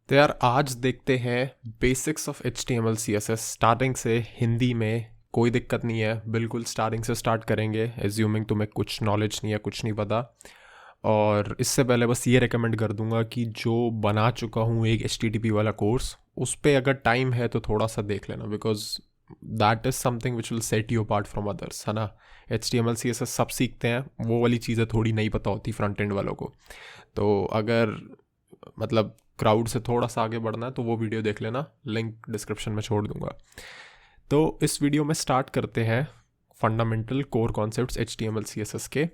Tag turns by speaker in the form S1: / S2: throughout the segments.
S1: तो यार आज देखते हैं basics of HTML CSS starting से। हिंदी में कोई दिक्कत नहीं है, बिल्कुल स्टार्टिंग से स्टार्ट करेंगे एज्यूमिंग तुम्हें कुछ नॉलेज नहीं है, कुछ नहीं पता। और इससे पहले बस ये रेकमेंड कर दूंगा कि जो बना चुका हूँ एक HTTP वाला कोर्स, उस पर अगर टाइम है तो थोड़ा सा देख लेना, because that is something which will set you apart from others, है ना। HTML CSS सब सीखते हैं, वो वाली चीज़ें थोड़ी नहीं पता होती फ्रंट एंड वालों को। तो अगर मतलब क्राउड से थोड़ा सा आगे बढ़ना है तो वो वीडियो देख लेना, लिंक डिस्क्रिप्शन में छोड़ दूंगा। तो इस वीडियो में स्टार्ट करते हैं fundamental core concepts HTML CSS के।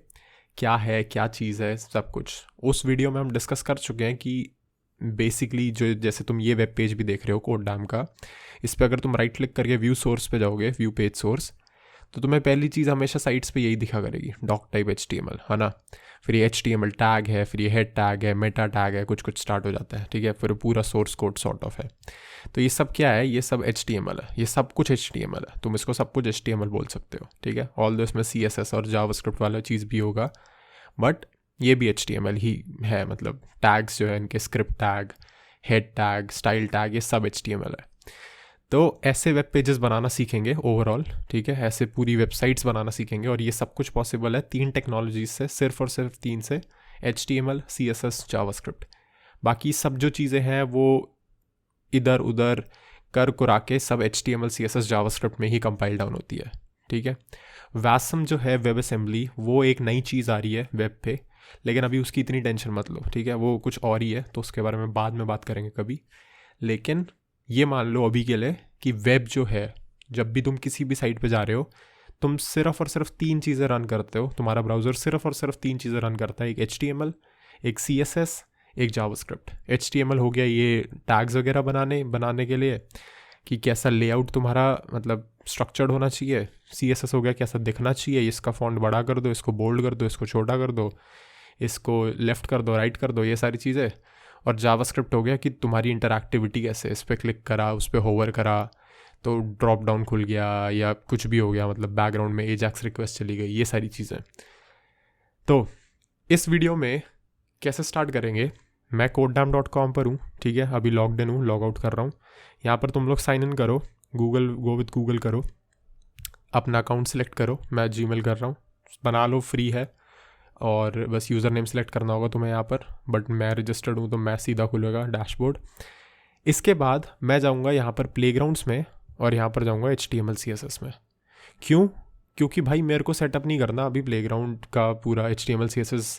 S1: क्या है, क्या चीज़ है, सब कुछ उस वीडियो में हम डिस्कस कर चुके हैं कि बेसिकली जो जैसे तुम ये वेब पेज भी देख रहे हो कोड डैम का, इस पर अगर तुम राइट क्लिक करके व्यू सोर्स पे जाओगे, व्यू पेज सोर्स, तो तुम्हें पहली चीज़ हमेशा साइट्स पे यही दिखा करेगी, डॉक टाइप HTML, है ना। फिर ये HTML टैग है, फिर ये हेड टैग है, मेटा टैग है, कुछ कुछ स्टार्ट हो जाता है, ठीक है। फिर पूरा सोर्स कोड सॉर्ट ऑफ है। तो ये सब क्या है, ये सब HTML है, ये सब कुछ HTML है, तुम इसको सब कुछ HTML बोल सकते हो, ठीक है। ऑल दो इसमें CSS और जावास्क्रिप्ट वाला चीज़ भी होगा, बट ये भी HTML ही है। मतलब टैग्स जो है इनके, script tag, head tag, style tag, ये सब HTML है। तो ऐसे वेब पेजेस बनाना सीखेंगे ओवरऑल, ठीक है। ऐसे पूरी वेबसाइट्स बनाना सीखेंगे, और ये सब कुछ पॉसिबल है 3 टेक्नोलॉजीज से, सिर्फ और सिर्फ 3 से, HTML CSS जावास्क्रिप्ट। बाकी सब जो चीज़ें हैं वो इधर उधर कर कुरा के सब HTML CSS जावास्क्रिप्ट में ही कंपाइल डाउन होती है, ठीक है। वैसम जो है वेब असेंबली, वो एक नई चीज़ आ रही है वेब पे, लेकिन अभी उसकी इतनी टेंशन मत लो, ठीक है। वो कुछ और ही है, तो उसके बारे में बाद में बात करेंगे कभी। लेकिन ये मान लो अभी के लिए कि वेब जो है, जब भी तुम किसी भी साइट पे जा रहे हो, तुम सिर्फ और सिर्फ 3 चीज़ें रन करते हो, तुम्हारा ब्राउज़र सिर्फ और सिर्फ 3 चीज़ें रन करता है, एक HTML, एक CSS, एक जावास्क्रिप्ट। HTML हो गया ये टैग्स वगैरह बनाने के लिए, कि कैसा लेआउट तुम्हारा मतलब स्ट्रक्चर्ड होना चाहिए। CSS हो गया कैसा दिखना चाहिए, इसका फॉन्ट बड़ा कर दो, इसको बोल्ड कर दो, इसको छोटा कर दो, इसको लेफ़्ट कर दो, राइट कर दो, ये सारी चीज़ें। और जावास्क्रिप्ट हो गया कि तुम्हारी इंटरैक्टिविटी कैसे, इस पर क्लिक करा, उस पर होवर करा तो ड्रॉप डाउन खुल गया, या कुछ भी हो गया, मतलब बैकग्राउंड में एजैक्स रिक्वेस्ट चली गई, ये सारी चीज़ें। तो इस वीडियो में कैसे स्टार्ट करेंगे, मैं codeDam.com पर हूँ, ठीक है। अभी लॉग्ड इन हूँ, लॉग आउट कर रहा हूँ। यहाँ पर तुम लोग साइन इन करो, गो विथ गूगल करो, अपना अकाउंट सेलेक्ट करो। मैं Gmail कर रहा हूँ, बना लो, फ्री है। और बस यूज़र नेम सेलेक्ट करना होगा तुम्हें यहाँ पर, बट मैं रजिस्टर्ड हूँ तो मैं सीधा खुलेगा डैशबोर्ड। इसके बाद मैं जाऊँगा यहाँ पर प्लेग्राउंड्स में, और यहाँ पर जाऊँगा HTML CSS में। क्यों? क्योंकि भाई मेरे को सेटअप नहीं करना अभी प्लेग्राउंड का पूरा HTML CSS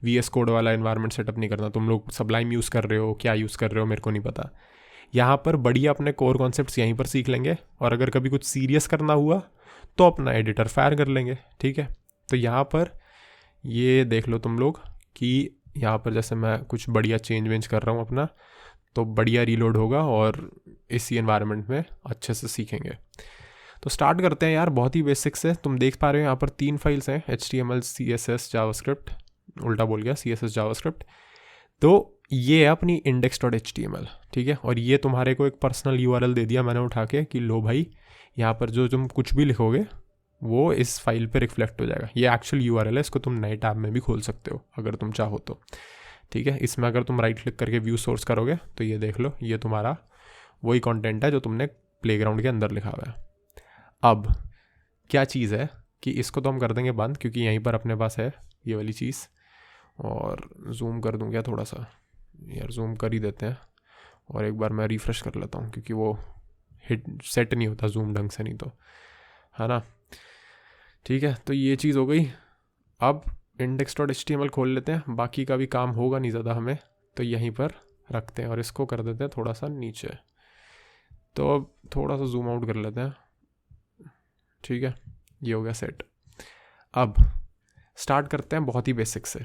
S1: VS कोड वाला इन्वायरमेंट सेटअप नहीं करना। तुम लोग सबलाइम यूज़ कर रहे हो, क्या यूज़ कर रहे हो, मेरे को नहीं पता। यहाँ पर बढ़िया अपने कोर कॉन्सेप्ट्स यहीं पर सीख लेंगे, और अगर कभी कुछ सीरियस करना हुआ तो अपना एडिटर फायर कर लेंगे, ठीक है। तो यहाँ पर ये देख लो तुम लोग कि यहाँ पर जैसे मैं कुछ बढ़िया चेंज वेंज कर रहा हूँ अपना, तो बढ़िया रीलोड होगा और इसी एनवायरनमेंट में अच्छे से सीखेंगे। तो स्टार्ट करते हैं यार, बहुत ही बेसिक से। तुम देख पा रहे हो यहाँ पर 3 फाइल्स हैं, HTML CSS जावास्क्रिप्ट, उल्टा बोल गया, CSS जावास्क्रिप्ट। तो ये है अपनी index.html, ठीक है। और ये तुम्हारे को एक पर्सनल URL दे दिया मैंने उठा के कि लो भाई, यहाँ पर जो तुम कुछ भी लिखोगे वो इस फाइल पे रिफ्लेक्ट हो जाएगा। ये एक्चुअल URL है, इसको तुम नए टैब में भी खोल सकते हो अगर तुम चाहो तो, ठीक है। इसमें अगर तुम राइट क्लिक करके व्यू सोर्स करोगे तो ये देख लो, ये तुम्हारा वही कंटेंट है जो तुमने प्लेग्राउंड के अंदर लिखा हुआ है। अब क्या चीज़ है कि इसको तो हम कर देंगे बंद, क्योंकि यहीं पर अपने पास है ये वाली चीज़। और जूम कर दूँ क्या थोड़ा सा, यार जूम कर ही देते हैं। और एक बार मैं रिफ़्रेश कर लेता हूँ, क्योंकि वो हिट सेट नहीं होता जूम ढंग से नहीं तो, है ना। ठीक है, तो ये चीज़ हो गई। अब index.html खोल लेते हैं, बाकी का भी काम होगा नहीं ज़्यादा हमें, तो यहीं पर रखते हैं और इसको कर देते हैं थोड़ा सा नीचे। तो अब थोड़ा सा जूम आउट कर लेते हैं, ठीक है, ये हो गया सेट। अब स्टार्ट करते हैं बहुत ही बेसिक से।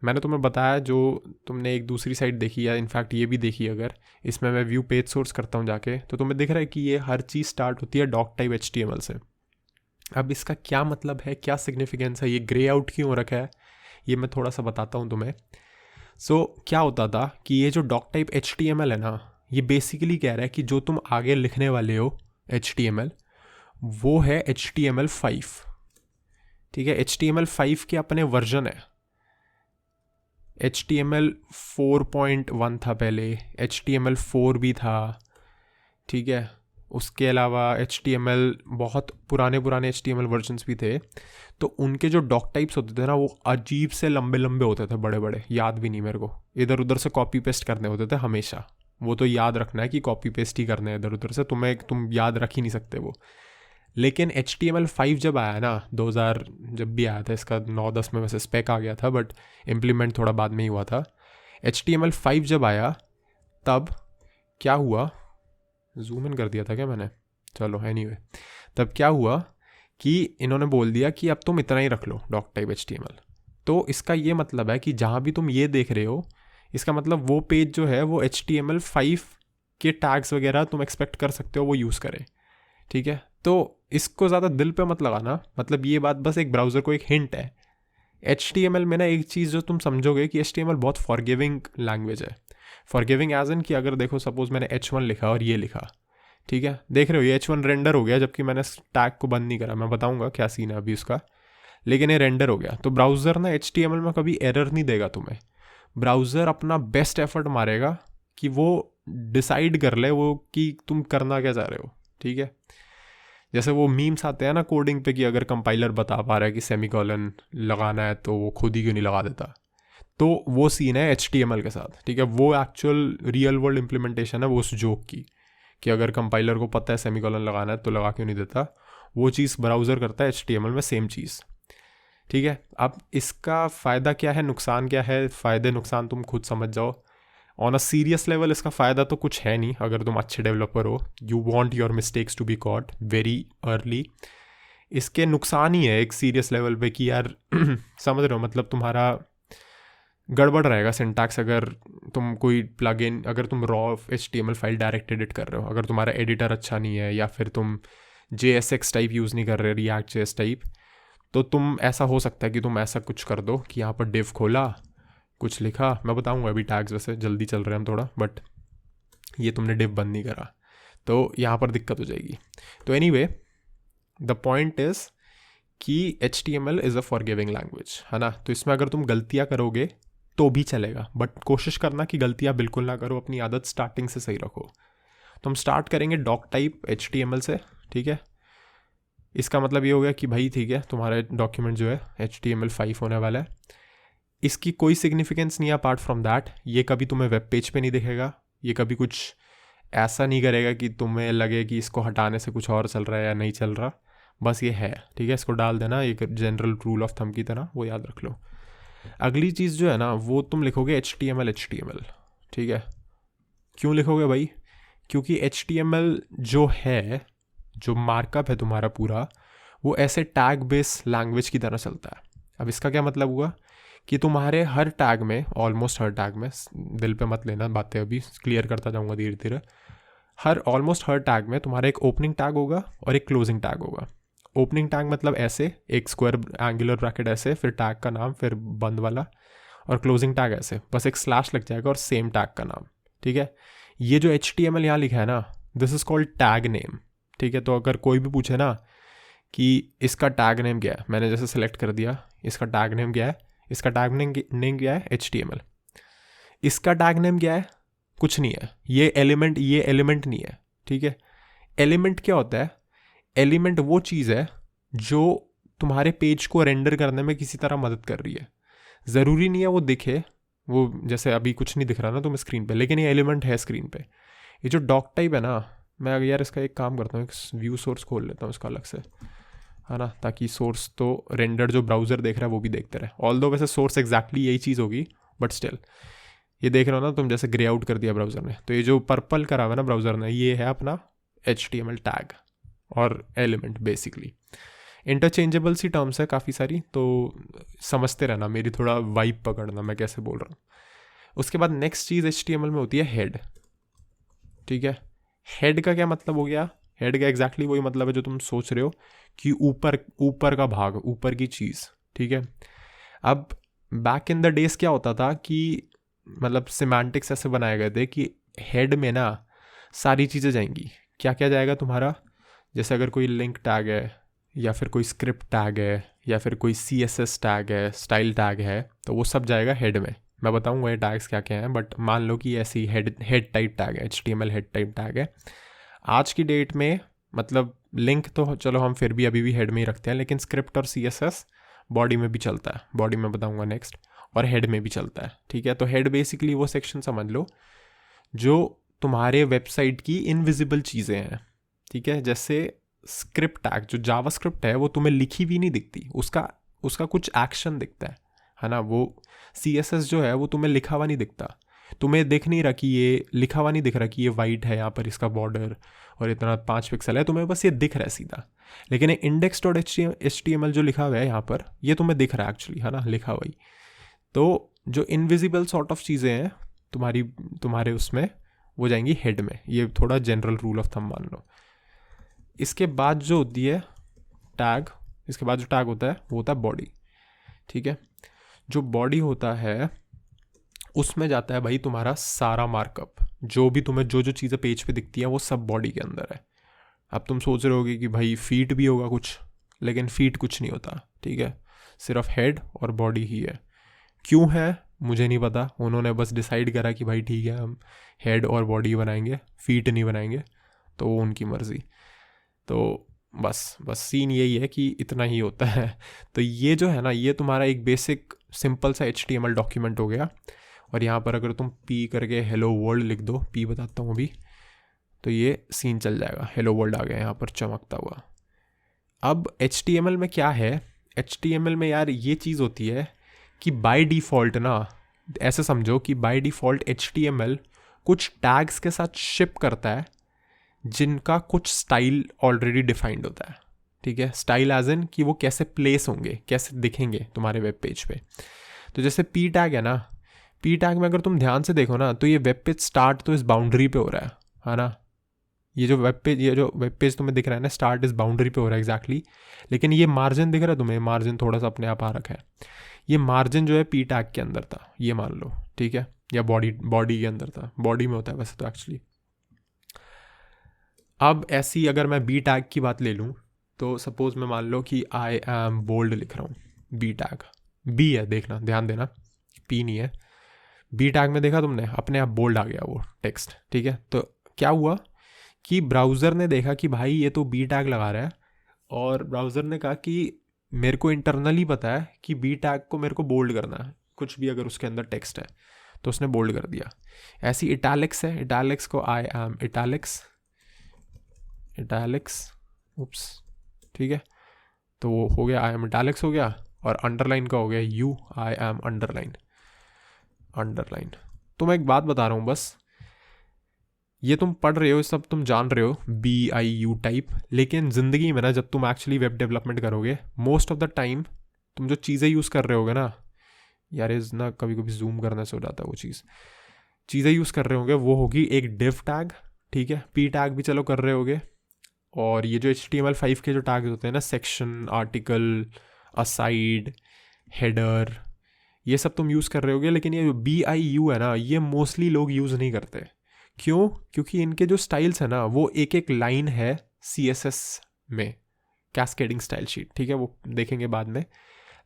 S1: मैंने तुम्हें बताया, जो तुमने एक दूसरी साइट देखी या इनफैक्ट ये भी देखी, अगर इसमें मैं व्यू पेज सोर्स करता हूँ जाके, तो तुम्हें दिख रहा है कि ये हर चीज़ स्टार्ट होती है डॉक टाइप HTML से। अब इसका क्या मतलब है, क्या सिग्निफिकेंस है, ये ग्रे आउट क्यों हो रखा है, ये मैं थोड़ा सा बताता हूँ तुम्हें। क्या होता था कि ये जो डॉक टाइप HTML है ना, ये बेसिकली कह रहा है कि जो तुम आगे लिखने वाले हो HTML, वो है HTML5, ठीक है। HTML5 के अपने वर्जन है। HTML 4.1 था पहले, HTML 4 भी था, ठीक है। उसके अलावा HTML बहुत पुराने HTML वर्जन्स भी थे। तो उनके जो डॉक टाइप्स होते थे ना वो अजीब से लंबे लंबे होते थे, बड़े बड़े, याद भी नहीं मेरे को, इधर उधर से कॉपी पेस्ट करने होते थे हमेशा। वो तो याद रखना है कि कॉपी पेस्ट ही करने हैं इधर उधर से, तुम याद रख ही नहीं सकते वो। लेकिन HTML 5 जब आया ना, 2000 जब भी आया था, इसका 9-10 में वैसे स्पेक आ गया था, बट इम्प्लीमेंट थोड़ा बाद में ही हुआ था। HTML 5 जब आया तब क्या हुआ, जूम इन कर दिया था क्या मैंने, चलो एनीवे, तब क्या हुआ कि इन्होंने बोल दिया कि अब तुम इतना ही रख लो डॉक टाइप HTML। तो इसका ये मतलब है कि जहाँ भी तुम ये देख रहे हो, इसका मतलब वो पेज जो है वो HTML 5 के टैग्स वगैरह तुम एक्सपेक्ट कर सकते हो वो यूज़ करे, ठीक है। तो इसको ज़्यादा दिल पे मत लगाना, मतलब ये बात बस एक ब्राउज़र को एक हिंट है। HTML में ना एक चीज़ जो तुम समझोगे कि HTML बहुत फॉरगिविंग लैंग्वेज है। फॉरगिविंग एज इन कि अगर देखो सपोज मैंने H1 लिखा और ये लिखा, ठीक है, देख रहे हो ये H1 रेंडर हो गया जबकि मैंने टैग को बंद नहीं करा, मैं बताऊंगा क्या सीन है अभी उसका, लेकिन ये रेंडर हो गया। तो ब्राउज़र ना HTML में कभी एरर नहीं देगा तुम्हें। ब्राउज़र अपना बेस्ट एफर्ट मारेगा कि वो डिसाइड कर ले वो कि तुम करना क्या चाह रहे हो, ठीक है। जैसे वो मीम्स आते हैं ना कोडिंग पे कि अगर कंपाइलर बता पा रहा है कि सेमीकोलन लगाना है तो वो खुद ही क्यों नहीं लगा देता। तो वो सीन है HTML के साथ, ठीक है। वो एक्चुअल रियल वर्ल्ड इम्प्लीमेंटेशन है वो उस जोक की, कि अगर कंपाइलर को पता है सेमीकोलन लगाना है तो लगा क्यों नहीं देता। वो चीज़ ब्राउज़र करता है HTML में, सेम चीज़, ठीक है। अब इसका फ़ायदा क्या है, नुकसान क्या है, फ़ायदे नुकसान तुम खुद समझ जाओ। ऑन अ सीरियस लेवल इसका फ़ायदा तो कुछ है नहीं, अगर तुम अच्छे डेवलपर हो, you want your mistakes to be caught very early. इसके नुकसान ही है एक सीरियस लेवल पे कि यार समझ रहे हो, मतलब तुम्हारा गड़बड़ रहेगा सिंटैक्स अगर तुम कोई प्लगइन, अगर तुम raw HTML file direct edit कर रहे हो, अगर तुम्हारा एडिटर अच्छा नहीं है या फिर तुम JSX टाइप यूज़ नहीं कर रहे, React.js टाइप, तो तुम ऐसा हो सकता है कि तुम ऐसा कुछ कर दो कि यहाँ पर डिव खोला, कुछ लिखा, मैं बताऊँगा अभी टैग्स वैसे जल्दी चल रहे हैं हम थोड़ा, बट ये तुमने डिव बंद नहीं करा तो यहाँ पर दिक्कत हो जाएगी। तो एनीवे द पॉइंट इज़ कि HTML is a forgiving language, है ना। तो इसमें अगर तुम गलतियाँ करोगे तो भी चलेगा, बट कोशिश करना कि गलतियाँ बिल्कुल ना करो, अपनी आदत स्टार्टिंग से सही रखो। तो हम स्टार्ट करेंगे डॉक टाइप HTML से, ठीक है। इसका मतलब ये हो गया कि भाई ठीक है, तुम्हारा डॉक्यूमेंट जो है HTML 5 होने वाला है। इसकी कोई सिग्निफिकेंस नहीं है अपार्ट फ्रॉम दैट, ये कभी तुम्हें वेब पेज पे नहीं दिखेगा, ये कभी कुछ ऐसा नहीं करेगा कि तुम्हें लगे कि इसको हटाने से कुछ और चल रहा है या नहीं चल रहा, बस ये है, ठीक है। इसको डाल देना एक जनरल रूल ऑफ थंब की तरह, वो याद रख लो। अगली चीज़ जो है ना वो तुम लिखोगे HTML, ठीक है। क्यों लिखोगे भाई, क्योंकि HTML जो है, जो मार्कअप है तुम्हारा पूरा, वो ऐसे टैग बेस लैंग्वेज की तरह चलता है। अब इसका क्या मतलब हुआ कि तुम्हारे हर टैग में, ऑलमोस्ट हर टैग में, दिल पे मत लेना बातें, अभी क्लियर करता जाऊँगा धीरे धीरे, ऑलमोस्ट हर टैग में तुम्हारा एक ओपनिंग टैग होगा और एक क्लोजिंग टैग होगा। ओपनिंग टैग मतलब ऐसे एक स्क्वायर एंगुलर ब्रैकेट ऐसे, फिर टैग का नाम, फिर बंद वाला, और क्लोजिंग टैग ऐसे, बस एक स्लैश लग जाएगा और सेम टैग का नाम, ठीक है। ये जो HTML यहाँ लिखा है ना, this is called tag name, ठीक है। तो अगर कोई भी पूछे ना कि इसका टैग नेम क्या है, मैंने जैसे सेलेक्ट कर दिया इसका टैग नेम क्या है, इसका टैग नेम क्या है HTML, इसका टैग नेम क्या है, कुछ नहीं है, ये एलिमेंट नहीं है, ठीक है। एलिमेंट क्या होता है, एलिमेंट वो चीज़ है जो तुम्हारे पेज को रेंडर करने में किसी तरह मदद कर रही है। ज़रूरी नहीं है वो दिखे, वो जैसे अभी कुछ नहीं दिख रहा ना तुम्हें स्क्रीन पे, लेकिन ये एलिमेंट है स्क्रीन पे। ये जो डॉक टाइप है ना, मैं यार इसका एक काम करता हूँ, एक व्यू सोर्स खोल लेता हूँ इसका अलग से, है ना, ताकि सोर्स तो रेंडर जो ब्राउज़र देख रहा है वो भी देखते रहे। ऑल्दो वैसे सोर्स एग्जैक्टली यही चीज़ होगी, बट स्टिल ये देख रहे हो ना तुम, जैसे ग्रे आउट कर दिया ब्राउज़र ने, तो ये जो पर्पल करा हुआ है ना ब्राउज़र ने, ये है अपना HTML टैग और एलिमेंट। बेसिकली इंटरचेंजेबल सी टर्म्स है काफ़ी सारी, तो समझते रहना, मेरी थोड़ा वाइब पकड़ना मैं कैसे बोल रहा हूँ। उसके बाद नेक्स्ट चीज़ HTML में होती है हेड, ठीक है। हेड का क्या मतलब हो गया, हेड का एग्जैक्टली वही मतलब है जो तुम सोच रहे हो कि ऊपर का भाग, ऊपर की चीज़, ठीक है। अब बैक इन द डेज क्या होता था कि मतलब सिमेंटिक्स ऐसे बनाए गए थे कि हेड में ना सारी चीज़ें जाएंगी। क्या क्या जाएगा तुम्हारा, जैसे अगर कोई लिंक टैग है या फिर कोई स्क्रिप्ट टैग है या फिर कोई CSS टैग है, स्टाइल टैग है, तो वो सब जाएगा हेड में, मैं बताऊंगा ये टैग्स क्या क्या हैं, बट मान लो कि ऐसी हेड टाइप टैग है, HTML हेड टाइप टैग है आज की डेट में। मतलब लिंक तो चलो हम फिर भी अभी भी हेड में ही रखते हैं, लेकिन स्क्रिप्ट और CSS बॉडी में भी चलता है, बॉडी में बताऊंगा नेक्स्ट, और हेड में भी चलता है, ठीक है। तो हेड बेसिकली वो सेक्शन समझ लो जो तुम्हारे वेबसाइट की इनविजिबल चीज़ें हैं, ठीक है। जैसे स्क्रिप्ट टैग, जो जावास्क्रिप्ट है वो तुम्हें लिखी भी नहीं दिखती, उसका कुछ एक्शन दिखता है ना। वो CSS जो है वो तुम्हें लिखा हुआ नहीं दिखता, तुम्हें दिख नहीं रहा कि ये लिखा हुआ नहीं दिख रहा कि ये वाइट है यहाँ पर इसका बॉर्डर और इतना 5 पिक्सल है, तुम्हें बस ये दिख रहा है सीधा। लेकिन index.html जो लिखा हुआ है यहाँ पर, ये तुम्हें दिख रहा है एक्चुअली, है ना, लिखा हुआ ही। तो जो इनविजिबल सॉर्ट ऑफ चीज़ें हैं तुम्हारे उसमें, वो जाएंगी हेड में। ये थोड़ा जनरल रूल ऑफ थंब मान लो। इसके बाद जो होती है टैग, इसके बाद जो टैग होता है वो होता है बॉडी, ठीक है। जो बॉडी होता है उसमें जाता है भाई तुम्हारा सारा मार्कअप, जो भी तुम्हें जो चीज़ें पेज पे दिखती हैं वो सब बॉडी के अंदर है। अब तुम सोच रहे होगे कि भाई फीट भी होगा कुछ, लेकिन फीट कुछ नहीं होता, ठीक है। सिर्फ हेड और बॉडी ही है। क्यों है मुझे नहीं पता, उन्होंने बस डिसाइड करा कि भाई ठीक है हम हेड और बॉडी बनाएंगे, फीट नहीं बनाएंगे, तो वो उनकी मर्ज़ी। तो बस सीन यही है कि इतना ही होता है। तो ये जो है ना, ये तुम्हारा एक बेसिक सिंपल सा HTML डॉक्यूमेंट हो गया। और यहाँ पर अगर तुम P करके हेलो वर्ल्ड लिख दो, P बताता हूँ अभी, तो ये सीन चल जाएगा, हेलो वर्ल्ड आ गया यहाँ पर चमकता हुआ। अब HTML में क्या है, HTML में यार ये चीज़ होती है कि बाय डिफ़ॉल्ट ना, ऐसे समझो कि बाय डिफ़ॉल्ट HTML कुछ टैग्स के साथ शिप करता है जिनका कुछ स्टाइल ऑलरेडी डिफाइंड होता है, ठीक है। स्टाइल एज इन कि वो कैसे प्लेस होंगे, कैसे दिखेंगे तुम्हारे वेब पेज पे। तो जैसे P टैग है ना, P टैग में अगर तुम ध्यान से देखो ना, तो ये वेब पेज स्टार्ट तो इस बाउंड्री पे हो रहा है ना। ये जो वेब पेज तुम्हें दिख रहा है ना, स्टार्ट इस बाउंड्री पे हो रहा है एग्जैक्टली। लेकिन ये मार्जिन दिख रहा है तुम्हें, मार्जिन थोड़ा सा अपने आप आ रखा है, ये मार्जिन जो है P टैग के अंदर था, ये मान लो, ठीक है। या बॉडी के अंदर था, बॉडी में होता है वैसे तो एक्चुअली। अब ऐसी अगर मैं B टैग की बात ले लूँ, तो सपोज मैं मान लो कि आई एम बोल्ड लिख रहा हूँ, B टैग B है, देखना ध्यान देना, P नहीं है। B टैग में देखा तुमने, अपने आप बोल्ड आ गया वो टेक्स्ट, ठीक है। तो क्या हुआ कि ब्राउज़र ने देखा कि भाई ये तो B टैग लगा रहा है, और ब्राउज़र ने कहा कि मेरे को इंटरनली पता है कि B टैग को मेरे को बोल्ड करना है, कुछ भी अगर उसके अंदर टेक्स्ट है तो उसने बोल्ड कर दिया। ऐसी इटैलिक्स है, इटैलिक्स को आई एम इटैलिक्स, उप्स, ठीक है। तो वो हो गया आई एम इटैलिक्स हो गया, और अंडरलाइन का हो गया यू आई एम अंडरलाइन। तो मैं एक बात बता रहा हूँ बस, ये तुम पढ़ रहे हो, सब तुम जान रहे हो BIU टाइप, लेकिन ज़िंदगी में ना जब तुम एक्चुअली वेब डेवलपमेंट करोगे, मोस्ट ऑफ द टाइम तुम जो चीज़ें यूज़ कर रहे होगे ना, यार इस ना कभी कभी जूम करने से हो जाता है वो चीज़ें यूज़ कर रहे होगे, वो होगी एक div टैग, ठीक है। P टैग भी चलो कर रहे होगे, और ये जो HTML5 के जो टैग्स होते हैं ना, सेक्शन, आर्टिकल, असाइड, हेडर, ये सब तुम यूज़ कर रहे होगे। लेकिन ये जो BIU है ना, ये मोस्टली लोग यूज़ नहीं करते। क्यों? क्योंकि इनके जो स्टाइल्स है ना, वो एक एक लाइन है CSS में, कैस्केडिंग स्टाइल शीट, ठीक है, वो देखेंगे बाद में।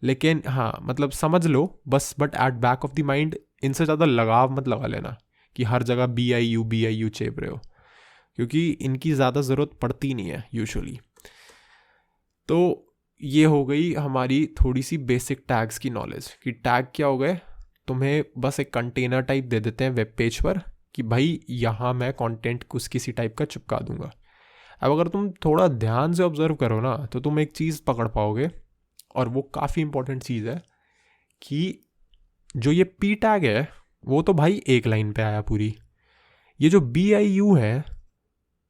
S1: लेकिन हाँ, मतलब समझ लो बस, but at back of the mind इनसे ज़्यादा लगाव मत लगा लेना कि हर जगह BIU चेप रहे हो, क्योंकि इनकी ज़्यादा ज़रूरत पड़ती नहीं है यूजुअली। तो ये हो गई हमारी थोड़ी सी बेसिक टैग्स की नॉलेज, कि टैग क्या हो गए, तुम्हें बस एक कंटेनर टाइप दे देते हैं वेब पेज पर कि भाई यहाँ मैं कंटेंट कुछ किसी टाइप का चिपका दूंगा। अब अगर तुम थोड़ा ध्यान से ऑब्जर्व करो ना, तो तुम एक चीज़ पकड़ पाओगे, और वो काफ़ी इंपॉर्टेंट चीज़ है, कि जो ये P टैग है वो तो भाई एक लाइन पे आया पूरी, ये जो BIU है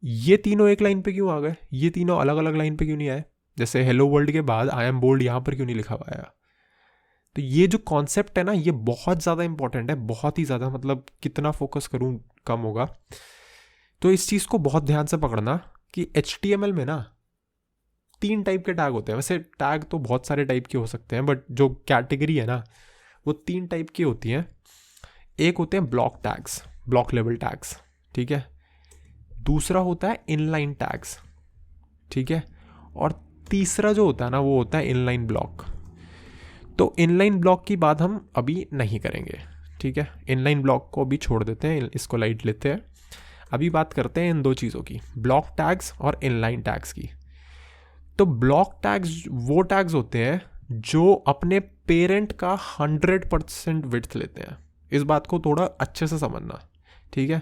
S1: ये तीनों एक लाइन पे क्यों आ गए, ये तीनों अलग अलग लाइन पे क्यों नहीं आए? जैसे हेलो वर्ल्ड के बाद आई एम बोल्ड यहाँ पर क्यों नहीं लिखा हुआ है? तो ये जो कॉन्सेप्ट है ना, ये बहुत ज़्यादा इंपॉर्टेंट है, बहुत ही ज़्यादा, मतलब कितना फोकस करूँ कम होगा। तो इस चीज़ को बहुत ध्यान से पकड़ना कि HTML में ना 3 टाइप के टैग होते हैं। वैसे टैग तो बहुत सारे टाइप के हो सकते हैं, बट जो कैटेगरी है ना वो 3 टाइप की होती हैं। एक होते हैं block tags, block level tags, ठीक है। दूसरा होता है इनलाइन टैग्स, ठीक है। और तीसरा जो होता है ना, वो होता है इनलाइन ब्लॉक। तो इनलाइन ब्लॉक की बात हम अभी नहीं करेंगे, ठीक है, इनलाइन ब्लॉक को भी छोड़ देते हैं, इसको लाइट लेते हैं। अभी बात करते हैं इन दो चीज़ों की, ब्लॉक टैग्स और इनलाइन टैग्स की। तो ब्लॉक टैग्स वो टैग्स होते हैं जो अपने पेरेंट का 100% विड्थ लेते हैं। इस बात को थोड़ा अच्छे से समझना, ठीक है।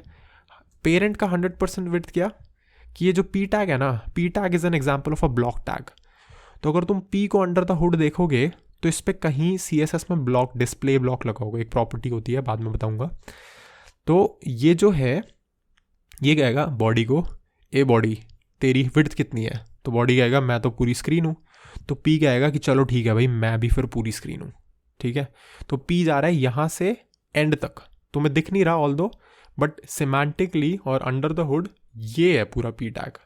S1: पेरेंट का 100% विड्थ क्या, कि ये जो पी टैग है ना, P tag is an example of a block tag. तो अगर तुम पी को अंडर द हुड देखोगे तो इस पर कहीं CSS में ब्लॉक, डिस्प्ले ब्लॉक लगा होगा, एक प्रॉपर्टी होती है, बाद में बताऊंगा। तो ये जो है, ये कहेगा बॉडी को, ए बॉडी तेरी विड्थ कितनी है, तो बॉडी कहेगा मैं तो पूरी स्क्रीन हूँ। तो पी कहेगा कि चलो ठीक है भाई, मैं भी फिर पूरी स्क्रीन हूँ, ठीक है। तो पी जा रहा है यहाँ से एंड तक, तुम्हें दिख नहीं रहा ऑल दो, बट सिमेंटिकली और अंडर द हुड ये है पूरा पी टैग,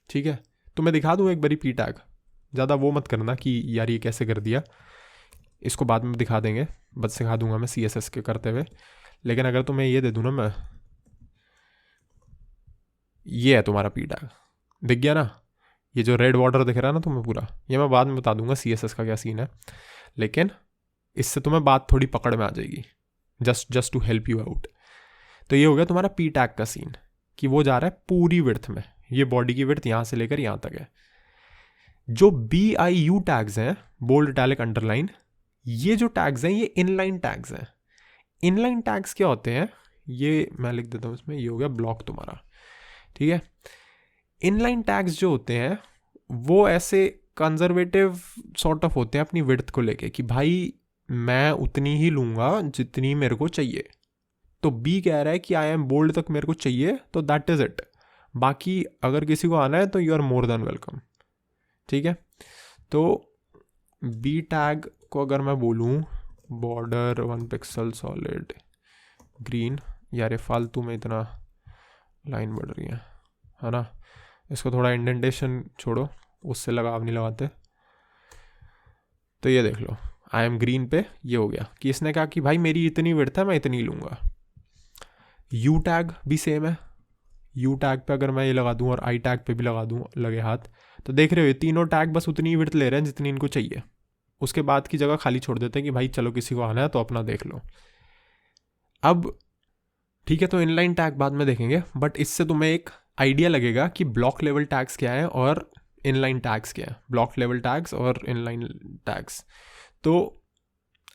S1: ठीक है। तो मैं दिखा दूँ एक बारी पी टैग, ज़्यादा वो मत करना कि यार ये कैसे कर दिया, इसको बाद में दिखा देंगे, बस सिखा दूंगा मैं CSS के करते हुए। लेकिन अगर तुम्हें ये दे दूँ ना मैं, ये है तुम्हारा पी टैग, दिख गया ना, ये जो रेड बॉर्डर दिख रहा है ना तुम्हें पूरा, ये मैं बाद में बता दूंगा CSS का क्या सीन है, लेकिन इससे तुम्हें बात थोड़ी पकड़ में आ जाएगी, just to help you out. तो ये हो गया तुम्हारा पी टैग का सीन, कि वो जा रहा है पूरी विड्थ में, ये बॉडी की विड्थ यहाँ से लेकर यहाँ तक है। जो BIU टैग्स हैं, बोल्ड, इटैलिक, अंडरलाइन, ये जो टैग्स हैं ये इनलाइन टैग्स हैं। इनलाइन टैग्स क्या होते हैं, ये मैं लिख देता हूँ इसमें, ये हो गया ब्लॉक तुम्हारा, ठीक है। इनलाइन टैग्स जो होते हैं वो ऐसे कंजर्वेटिव सॉर्ट ऑफ होते हैं अपनी विड्थ को लेके, कि भाई मैं उतनी ही लूँगा जितनी मेरे को चाहिए। तो बी कह रहा है कि आई एम बोल्ड तक मेरे को चाहिए, तो दैट इज़ इट, बाकी अगर किसी को आना है तो you are more than welcome, ठीक है। तो बी टैग को अगर मैं बोलूँ बॉर्डर 1 पिक्सल सॉलिड ग्रीन, यार ये फालतू में इतना लाइन बढ़ रही है ना, इसको थोड़ा इंडेंटेशन छोड़ो, उससे लगाव नहीं लगाते। तो ये देख लो, आई एम ग्रीन पे ये हो गया कि इसने कहा कि भाई मेरी इतनी विड्थ है, मैं इतनी लूँगा। यू टैग भी सेम है, यू टैग पे अगर मैं ये लगा दूँ और आई टैग पे भी लगा दूँ लगे हाथ, तो देख रहे हो ये तीनों टैग बस उतनी विड्थ ले रहे हैं जितनी इनको चाहिए, उसके बाद की जगह खाली छोड़ देते हैं कि भाई चलो किसी को आना है तो अपना देख लो। अब ठीक है, तो इनलाइन टैग बाद में देखेंगे, बट इससे तुम्हें एक आइडिया लगेगा कि ब्लॉक लेवल टैग्स क्या है और इनलाइन टैग्स क्या है, ब्लॉक लेवल टैग्स और इनलाइन टैग्स। तो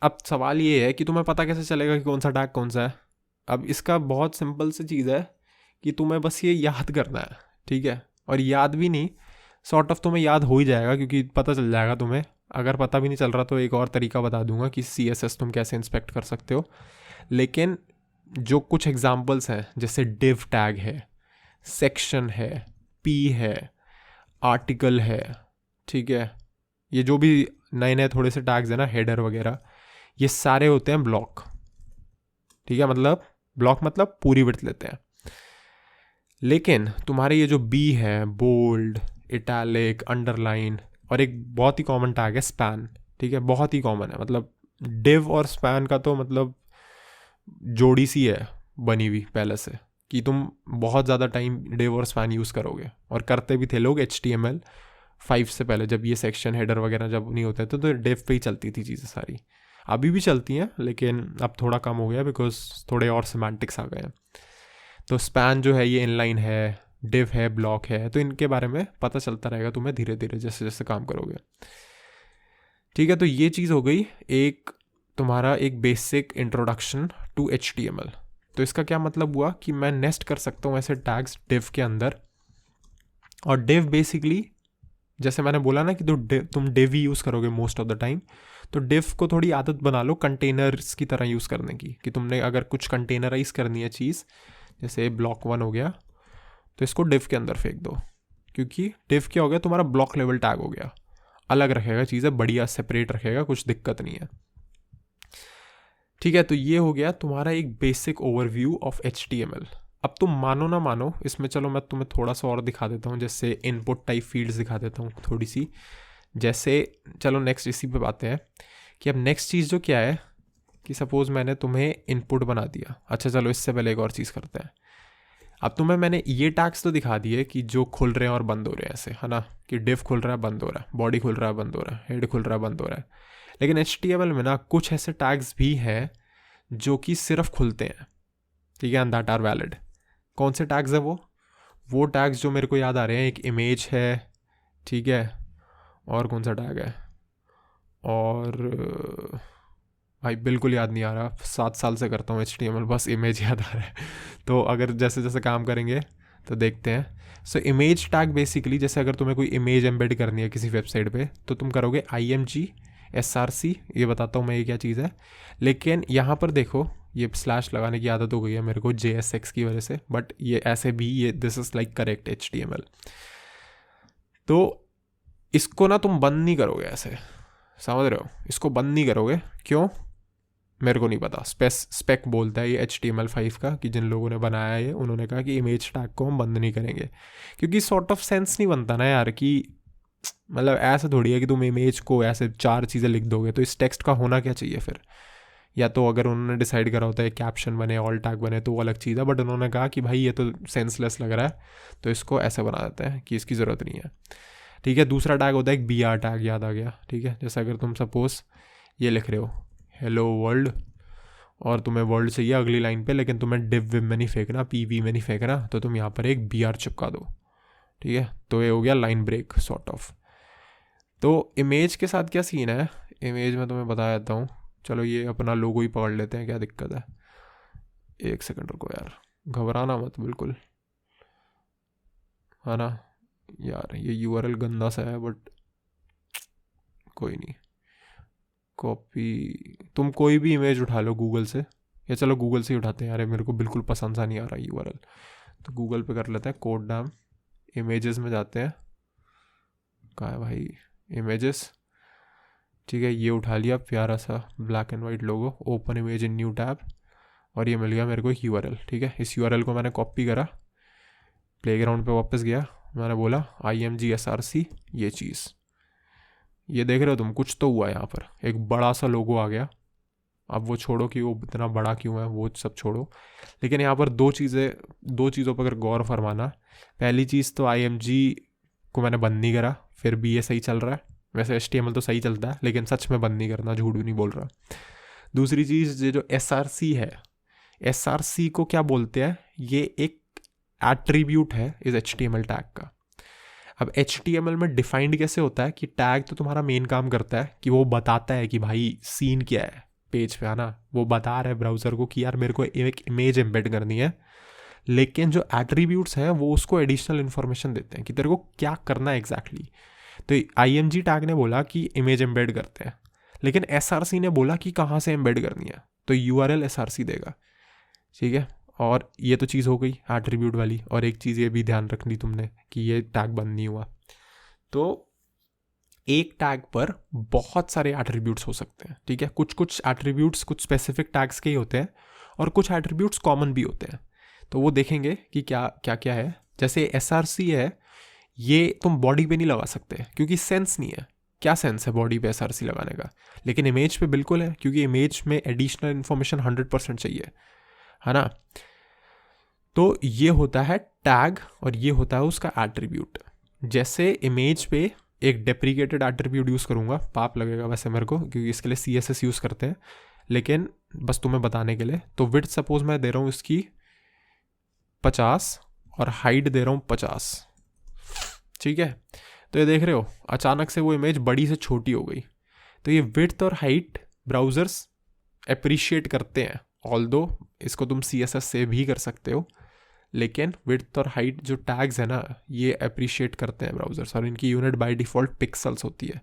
S1: अब सवाल ये है कि तुम्हें पता कैसे चलेगा कि कौन सा टैग कौन सा है। अब इसका बहुत सिंपल सी चीज़ है कि तुम्हें बस ये याद करना है, ठीक है। और याद भी नहीं, सॉर्ट ऑफ तुम्हें याद हो ही जाएगा, क्योंकि पता चल जाएगा तुम्हें। अगर पता भी नहीं चल रहा तो एक और तरीका बता दूंगा कि CSS तुम कैसे इंस्पेक्ट कर सकते हो। लेकिन जो कुछ एग्जाम्पल्स हैं, जैसे डिव टैग है, सेक्शन है, P है, आर्टिकल है, ठीक है, ये जो भी नए नए थोड़े से टैग्स हैं ना, हेडर वगैरह, ये सारे होते हैं ब्लॉक, ठीक है। मतलब ब्लॉक मतलब पूरी विड्थ लेते हैं। लेकिन तुम्हारे ये जो बी है, बोल्ड, इटैलिक, अंडरलाइन, और एक बहुत ही कॉमन टैग है स्पैन, ठीक है, बहुत ही कॉमन है। मतलब डिव और स्पैन का तो मतलब जोड़ी सी है बनी हुई पहले से, कि तुम बहुत ज़्यादा टाइम डिव और स्पैन यूज़ करोगे, और करते भी थे लोग HTML5 से पहले, जब ये सेक्शन हेडर वगैरह जब नहीं होते थे तो डिव पे ही चलती थी चीज़ें सारी। अभी भी चलती हैं लेकिन अब थोड़ा कम हो गया बिकॉज थोड़े और सिमेंटिक्स आ गए हैं। तो स्पैन जो है ये इनलाइन है, डिव है, ब्लॉक है, तो इनके बारे में पता चलता रहेगा तुम्हें धीरे धीरे जैसे जैसे काम करोगे, ठीक है। तो ये चीज़ हो गई एक तुम्हारा एक बेसिक इंट्रोडक्शन टू HTML। तो इसका क्या मतलब हुआ कि मैं नेस्ट कर सकता हूँ ऐसे टैग्स डिव के अंदर, और डिव बेसिकली जैसे मैंने बोला ना कि तुम डिव ही यूज़ करोगे मोस्ट ऑफ द टाइम, तो डिव को थोड़ी आदत बना लो कंटेनर्स की तरह यूज़ करने की, कि तुमने अगर कुछ कंटेनराइज करनी है चीज़, जैसे ब्लॉक 1 हो गया तो इसको डिव के अंदर फेंक दो, क्योंकि डिव क्या हो गया तुम्हारा ब्लॉक लेवल टैग हो गया, अलग रखेगा चीज़ें, बढ़िया सेपरेट रखेगा, कुछ दिक्कत नहीं है, ठीक है। तो ये हो गया तुम्हारा एक बेसिक ओवरव्यू ऑफ HTML। अब तुम मानो ना मानो इसमें, चलो मैं तुम्हें थोड़ा सा और दिखा देता हूँ, जैसे इनपुट टाइप फील्ड्स दिखा देता हूँ थोड़ी सी, जैसे चलो नेक्स्ट इसी पे बातें हैं कि अब नेक्स्ट चीज़ जो क्या है कि सपोज़ मैंने तुम्हें इनपुट बना दिया। अच्छा चलो इससे पहले एक और चीज़ करते हैं। अब तुम्हें मैंने ये टैग्स तो दिखा दिए कि जो खुल रहे हैं और बंद हो रहे हैं ऐसे, है ना, कि डिव खुल रहा है बंद हो रहा है, बॉडी खुल रहा है बंद हो रहा है, हेड खुल रहा है बंद हो रहा है। लेकिन HTML में ना कुछ ऐसे टैग्स भी हैं जो कि सिर्फ खुलते हैं, ठीक है, एंड दैट आर वैलिड। कौन से टैग्स हैं वो टैग्स जो मेरे को याद आ रहे हैं, एक इमेज है, ठीक है, और कौन सा टैग है, और भाई बिल्कुल याद नहीं आ रहा, 7 साल से करता हूँ HTML, बस इमेज याद आ रहा है। तो अगर जैसे जैसे काम करेंगे तो देखते हैं। सो इमेज टैग बेसिकली, जैसे अगर तुम्हें कोई इमेज एम्बेड करनी है किसी वेबसाइट पे, तो तुम करोगे IMG SRC, ये बताता हूँ मैं ये क्या चीज़ है। लेकिन यहाँ पर देखो, ये स्लैश लगाने की आदत हो गई है मेरे को JSX की वजह से, बट ये ऐसे भी ये this is like correct HTML। तो इसको ना तुम बंद नहीं करोगे ऐसे, समझ रहे हो, इसको बंद नहीं करोगे, क्यों मेरे को नहीं पता। स्पेक बोलता है ये HTML5 का, कि जिन लोगों ने बनाया है ये, उन्होंने कहा कि इमेज टैग को हम बंद नहीं करेंगे, क्योंकि सॉर्ट ऑफ सेंस नहीं बनता ना यार, कि मतलब ऐसा थोड़ी है कि तुम इमेज को ऐसे 4 चीज़ें लिख दोगे, तो इस टेक्स्ट का होना क्या चाहिए फिर। या तो अगर उन्होंने डिसाइड करा होता है कैप्शन बने, ऑल टैग बने, तो वो अलग चीज़ है, बट उन्होंने कहा कि भाई ये तो सेंसलेस लग रहा है, तो इसको ऐसे बना देते हैं कि इसकी ज़रूरत नहीं है, ठीक है। दूसरा टैग होता है एक BR टैग, याद आ गया, ठीक है। जैसे अगर तुम सपोज ये लिख रहे हो हेलो वर्ल्ड, और तुम्हें वर्ल्ड चाहिए अगली लाइन पे, लेकिन तुम्हें डिव विव में नहीं फेंकना, PV में नहीं फेंकना, तो तुम यहाँ पर एक BR चिपका दो, ठीक है। तो ये हो गया लाइन ब्रेक सॉर्ट ऑफ। तो इमेज के साथ क्या सीन है, इमेज में तुम्हें बता देता हूँ। चलो ये अपना लोगो ही पकड़ लेते हैं, क्या दिक्कत है। 1 सेकंड रुको यार, घबराना मत बिल्कुल, है ना यार। ये URL गंदा सा है, बट कोई नहीं। कॉपी, तुम कोई भी इमेज उठा लो गूगल से, या चलो गूगल से ही उठाते हैं यार, मेरे को बिल्कुल पसंद सा नहीं आ रहा URL। तो गूगल पे कर लेते हैं, कोड डैम, इमेजेस में जाते हैं, कहाँ है भाई इमेजेस, ठीक है। ये उठा लिया प्यारा सा black and white logo, open image in new tab, और ये मिल गया मेरे को एक URL, ठीक है। इस URL को मैंने कॉपी करा, प्लेग्राउंड पे वापस गया, मैंने बोला IMG SRC, ये चीज़, ये देख रहे हो तुम, कुछ तो हुआ यहाँ पर, एक बड़ा सा लोगो आ गया। अब वो छोड़ो कि वो इतना बड़ा क्यों है, वो सब छोड़ो, लेकिन यहाँ पर दो चीज़ों पर अगर गौर फरमाना। पहली चीज़ तो IMG को मैंने बंद नहीं करा, फिर भी ये सही चल रहा है। वैसे HTML तो सही चलता है, लेकिन सच में बंद नहीं करना, झूठ भी नहीं बोल रहा। दूसरी चीज़ ये जो SRC है, SRC को क्या बोलते हैं, ये एक एट्रीब्यूट है इस HTML टैग का। अब HTML में डिफाइंड कैसे होता है कि टैग तो तुम्हारा मेन काम करता है कि वो बताता है कि भाई सीन क्या है पेज पे, है ना, वो बता रहा है ब्राउज़र को कि यार मेरे को एक इमेज एम्बेड करनी है। लेकिन जो एट्रीब्यूट्स हैं वो उसको एडिशनल इन्फॉर्मेशन देते हैं कि तेरे को क्या करना है एग्जैक्टली। तो IMG टैग ने बोला कि इमेज एम्बेड करते हैं, लेकिन SRC ने बोला कि कहाँ से एम्बेड करनी है, तो URL SRC देगा, ठीक है। और ये तो चीज़ हो गई एट्रीब्यूट वाली। और एक चीज़ ये भी ध्यान रखनी तुमने कि ये टैग बंद नहीं हुआ। तो एक टैग पर बहुत सारे एट्रीब्यूट्स हो सकते हैं, ठीक है। कुछ एट्रीब्यूट्स कुछ स्पेसिफिक टैग्स के ही होते हैं, और कुछ एट्रीब्यूट्स कॉमन भी होते हैं। तो वो देखेंगे कि क्या क्या क्या है। जैसे SRC है, ये तुम बॉडी पे नहीं लगा सकते क्योंकि सेंस नहीं है। क्या सेंस है बॉडी पे SRC लगाने का, लेकिन इमेज पे बिल्कुल है, क्योंकि इमेज में एडिशनल इन्फॉर्मेशन 100% चाहिए, है ना। तो ये होता है टैग, और ये होता है उसका एट्रीब्यूट। जैसे इमेज पे एक डेप्रीकेटेड एट्रीब्यूट यूज़ करूँगा, पाप लगेगा वैसे मेरे को, क्योंकि इसके लिए CSS यूज़ करते हैं, लेकिन बस तुम्हें बताने के लिए। तो विड्थ सपोज मैं दे रहा हूँ इसकी 50, और हाइट दे रहा हूँ 50, ठीक है। तो ये देख रहे हो अचानक से वो इमेज बड़ी से छोटी हो गई। तो ये विड्थ और हाइट ब्राउज़र्स अप्रिशिएट करते हैं, ऑल्दो इसको तुम CSS से भी कर सकते हो, लेकिन विड्थ और हाइट जो टैग्स है ना, ये अप्रिशिएट करते हैं ब्राउज़र्स, और इनकी यूनिट बाय डिफ़ॉल्ट पिक्सल्स होती है,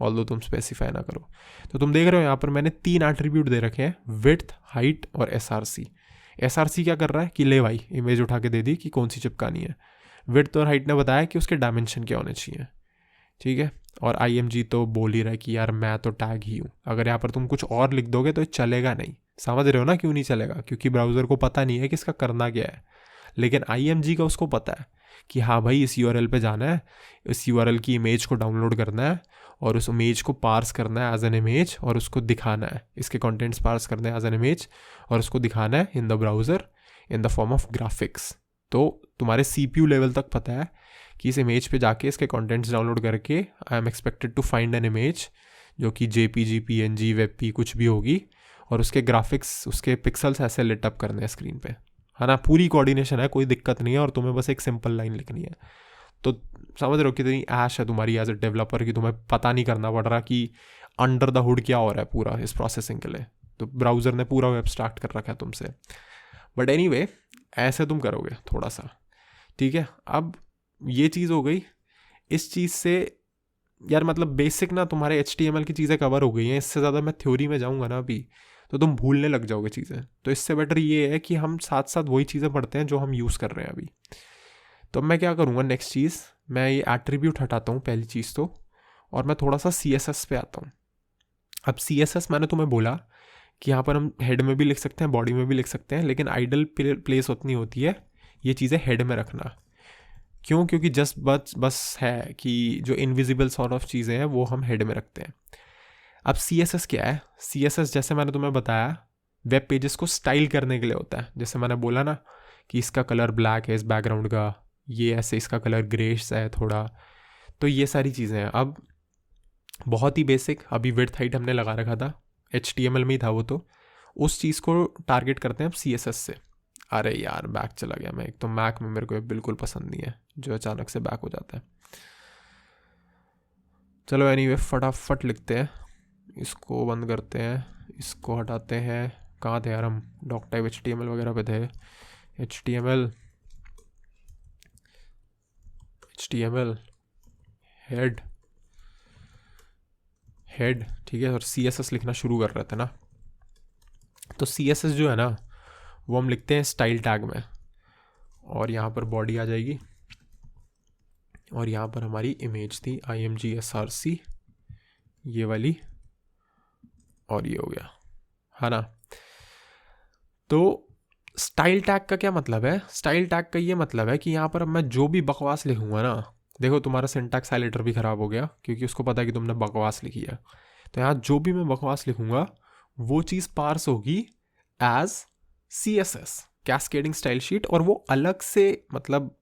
S1: ऑल्दो तुम स्पेसिफाई ना करो। तो तुम देख रहे हो यहाँ पर मैंने 3 एट्रीब्यूट दे रखे हैं, विड्थ, हाइट और SRC। SRC क्या कर रहा है कि ले भाई इमेज उठा के दे दी कि कौन सी चिपकानी है। विड्थ और हाइट ने बताया कि उसके डायमेंशन क्या होने चाहिए, ठीक है। और IMG तो बोल ही रहा है कि यार मैं तो टैग ही हूँ। अगर यहाँ पर तुम कुछ और लिख दोगे तो चलेगा नहीं, समझ रहे हो ना क्यों नहीं चलेगा, क्योंकि ब्राउज़र को पता नहीं है कि इसका करना क्या है। लेकिन IMG का उसको पता है कि हाँ भाई इस URL पे जाना है, इस URL की इमेज को डाउनलोड करना है, और उस इमेज को पार्स करना है एज एन इमेज, और उसको दिखाना है, इसके कंटेंट्स पार्स करने हैं एज एन इमेज, और उसको दिखाना है in the browser in the form of graphics. तो तुम्हारे CPU लेवल तक पता है कि इस इमेज पे जाके इसके कंटेंट्स डाउनलोड करके I am expected to find an image जो कि JPG, PNG, WebP कुछ भी होगी, और उसके ग्राफिक्स, उसके पिक्सल्स ऐसे लिट अप करने हैं स्क्रीन पे, है ना, पूरी कोऑर्डिनेशन है, कोई दिक्कत नहीं है, और तुम्हें बस एक सिंपल लाइन लिखनी है। तो समझ रहे हो कितनी ऐश है तुम्हारी एज ए डेवलपर कि तुम्हें पता नहीं करना पड़ रहा कि अंडर द हुड क्या हो रहा है पूरा इस प्रोसेसिंग के लिए। तो ब्राउज़र ने पूरा एब्स्ट्रैक्ट कर रखा है तुमसे। बट एनीवे, ऐसे तुम करोगे थोड़ा सा, ठीक है। अब ये चीज़ हो गई। इस चीज़ से यार मतलब बेसिक ना तुम्हारे HTML की चीज़ें कवर हो गई हैं। इससे ज़्यादा मैं थ्योरी में जाऊँगा ना अभी तो तुम भूलने लग जाओगे चीज़ें। तो इससे बेटर ये है कि हम साथ साथ वही चीज़ें पढ़ते हैं जो हम यूज़ कर रहे हैं अभी। तो मैं क्या करूँगा, नेक्स्ट चीज़ मैं ये एट्रीब्यूट हटाता हूँ पहली चीज़ तो, और मैं थोड़ा सा CSS पे आता हूँ। अब CSS मैंने तुम्हें बोला कि यहाँ पर हम हेड में भी लिख सकते हैं, बॉडी में भी लिख सकते हैं, लेकिन आइडल प्लेस उतनी होती है ये चीज़ें हेड में रखना। क्यों? क्योंकि जस्ट बस है कि जो इनविजिबल सॉर्ट ऑफ चीज़ें हैं वो हम हेड में रखते हैं। अब CSS क्या है? CSS जैसे मैंने तुम्हें बताया वेब पेजेस को स्टाइल करने के लिए होता है। जैसे मैंने बोला ना कि इसका कलर ब्लैक है इस बैकग्राउंड का, ये ऐसे इसका कलर ग्रेश है थोड़ा, तो ये सारी चीज़ें हैं। अब बहुत ही बेसिक, अभी विड्थ हाइट हमने लगा रखा था, HTML में ही था वो, तो उस चीज़ को टारगेट करते हैं अब CSS से। अरे यार बैक चला गया मैं, एक तो मैक में मेरे को बिल्कुल पसंद नहीं है जो अचानक से बैक हो जाता है। चलो एनीवे फटाफट लिखते हैं, इसको बंद करते हैं, इसको हटाते हैं। कहाँ थे यार हम? डॉक टाइप HTML वगैरह पे थे। HTML हेड, ठीक है, और CSS लिखना शुरू कर रहे थे ना। तो CSS जो है ना वो हम लिखते हैं स्टाइल टैग में, और यहाँ पर बॉडी आ जाएगी, और यहाँ पर हमारी इमेज थी IMG_SRC ये वाली, और ये हो गया, है ना। तो स्टाइल टैग का क्या मतलब है? स्टाइल टैग का ये मतलब है कि यहाँ पर अब मैं जो भी बकवास लिखूंगा ना, देखो तुम्हारा सिंटैक्स हाइलाइटर भी ख़राब हो गया क्योंकि उसको पता है कि तुमने बकवास लिखी है। तो यहाँ जो भी मैं बकवास लिखूंगा वो चीज़ पार्स होगी as CSS cascading style sheet, और वो अलग से, मतलब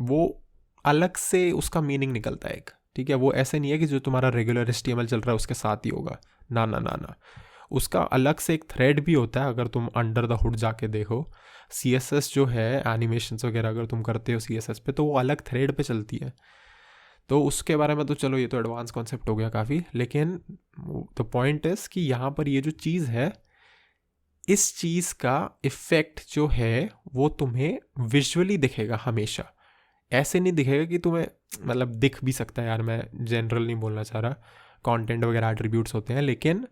S1: वो अलग से उसका मीनिंग निकलता है एक, ठीक है। वो ऐसे नहीं है कि जो तुम्हारा रेगुलर HTML चल रहा है उसके साथ ही होगा, ना ना ना ना, उसका अलग से एक थ्रेड भी होता है। अगर तुम अंडर द हुड जाके देखो, CSS जो है एनिमेशंस वगैरह अगर तुम करते हो CSS पे तो वो अलग थ्रेड पे चलती है। तो उसके बारे में तो चलो ये तो एडवांस कॉन्सेप्ट हो गया काफ़ी, लेकिन द पॉइंट इज़ कि यहाँ पर ये जो चीज़ है, इस चीज़ का इफ़ेक्ट जो है वो तुम्हें विजुअली दिखेगा हमेशा। ऐसे नहीं दिखेगा कि तुम्हें, मतलब दिख भी सकता है यार, मैं जनरल नहीं बोलना चाह रहा, कंटेंट वगैरह एट्रीब्यूट्स होते हैं, लेकिन